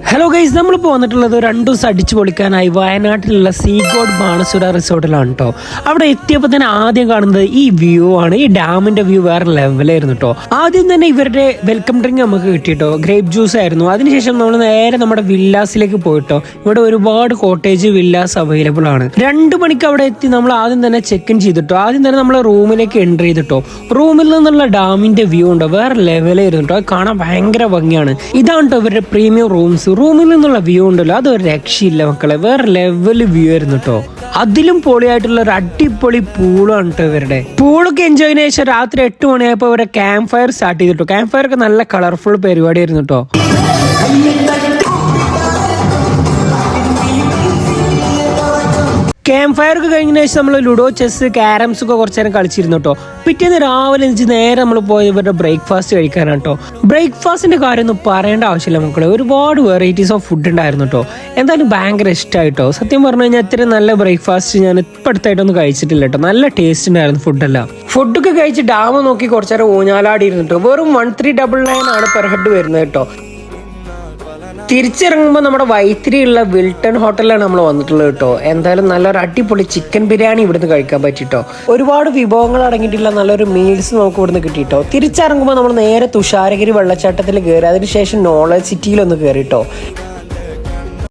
Hello guys, നമ്മളിപ്പോൾ വന്നിട്ടുള്ളത് 2 ദിവസം അടിച്ചു പൊളിക്കാനായി വയനാട്ടിലുള്ള സീഗോഡ് ബാണസുര റിസോർട്ടിലാണ് കേട്ടോ. അവിടെ എത്തിയപ്പോൾ തന്നെ ആദ്യം കാണുന്നത് ഈ വ്യൂ ആണ്. ഈ ഡാമിന്റെ വ്യൂ വേറെ ലെവലായിരുന്നു കേട്ടോ. ആദ്യം തന്നെ ഇവരുടെ വെൽക്കം ഡ്രിങ്ക് നമുക്ക് കിട്ടിയിട്ടോ, ഗ്രേപ്പ് ജ്യൂസ് ആയിരുന്നു. അതിനുശേഷം നമ്മൾ നേരെ നമ്മുടെ വില്ലാസിലേക്ക് പോയിട്ടോ. ഇവിടെ ഒരുപാട് കോട്ടേജ് വില്ലാസ് അവൈലബിൾ ആണ്. 2 മണിക്ക് അവിടെ എത്തി നമ്മൾ ആദ്യം തന്നെ ചെക്ക് ഇൻ ചെയ്തിട്ടോ. ആദ്യം തന്നെ നമ്മൾ റൂമിലേക്ക് എൻ്റർ ചെയ്തിട്ടോ. റൂമിൽ നിന്നുള്ള ഡാമിന്റെ വ്യൂ ഉണ്ടോ വേറെ ലെവലായിരുന്നു കേട്ടോ. അത് കാണാൻ ഭയങ്കര ഭംഗിയാണ്. ഇതാണ് കേട്ടോ ഇവരുടെ പ്രീമിയം റൂംസ്. റൂമിൽ നിന്നുള്ള വ്യൂ ഉണ്ടല്ലോ, അതൊരു രക്ഷയില്ല മക്കളെ, വേറെ ലെവൽ വ്യൂ ആയിരുന്നു കേട്ടോ. അതിലും പൊളിയായിട്ടുള്ള ഒരു അടിപൊളി പൂളാണ് കേട്ടോ ഇവരുടെ. പൂളൊക്കെ എൻജോയ് ചെയ്തതിനു ശേഷം രാത്രി 8 മണിയായപ്പോൾ ഇവരുടെ ക്യാമ്പ് ഫയർ സ്റ്റാർട്ട് ചെയ്തിട്ടോ. ക്യാമ്പ് ഫയർ ഒക്കെ നല്ല കളർഫുൾ പരിപാടിയായിരുന്നു കേട്ടോ. ക്യാമ്പ് ഫയർ ഒക്കെ കഴിഞ്ഞതിന് ശേഷം നമ്മൾ ലുഡോ, ചെസ്, ക്യാരംസ് ഒക്കെ കുറച്ചു നേരം കളിച്ചിരുന്നു കേട്ടോ. പിറ്റേന്ന് രാവിലെ എണിച്ച് നേരെ നമ്മൾ പോയത് ഇവരുടെ ബ്രേക്ക്ഫാസ്റ്റ് കഴിക്കാനാണ് കേട്ടോ. ബ്രേക്ക്ഫാസ്റ്റിന്റെ കാര്യമൊന്നും പറയേണ്ട ആവശ്യമില്ല മക്കളെ, ഒരുപാട് വെറൈറ്റീസ് ഓഫ് ഫുഡ് ഉണ്ടായിരുന്നു കേട്ടോ. എന്തായാലും ഭയങ്കര ഇഷ്ടമായിട്ടോ. സത്യം പറഞ്ഞു കഴിഞ്ഞാൽ ഇത്രയും നല്ല ബ്രേക്ക്ഫാസ്റ്റ് ഞാൻ ഇപ്പം അടുത്തായിട്ടൊന്നും കഴിച്ചിട്ടില്ല കേട്ടോ. നല്ല ടേസ്റ്റ് ഉണ്ടായിരുന്നു ഫുഡെല്ലാം. ഫുഡൊക്കെ കഴിച്ച് ഡാം നോക്കി കുറച്ചു നേരം ഊഞ്ഞാലാടിയിരുന്നു കേട്ടോ. വെറും 1399 ആണ് പെർ ഹെഡ് വരുന്നത് കേട്ടോ. തിരിച്ചിറങ്ങുമ്പോൾ നമ്മുടെ വൈത്തിരിയുള്ള വിൽട്ടൺ ഹോട്ടലിലാണ് നമ്മൾ വന്നിട്ടുള്ളത് കേട്ടോ. എന്തായാലും നല്ലൊരു അടിപൊളി ചിക്കൻ ബിരിയാണി ഇവിടുന്ന് കഴിക്കാൻ പറ്റിട്ടോ. ഒരുപാട് വിഭവങ്ങൾ അടങ്ങിയിട്ടുള്ള നല്ലൊരു മീൽസ് നമുക്ക് ഇവിടുന്ന് കിട്ടിയിട്ടോ. തിരിച്ചിറങ്ങുമ്പോൾ നമ്മൾ നേരെ തുഷാരഗിരി വെള്ളച്ചാട്ടത്തിൽ കയറി, അതിനുശേഷം നോളജ് സിറ്റിയിലൊന്ന് കയറിട്ടോ.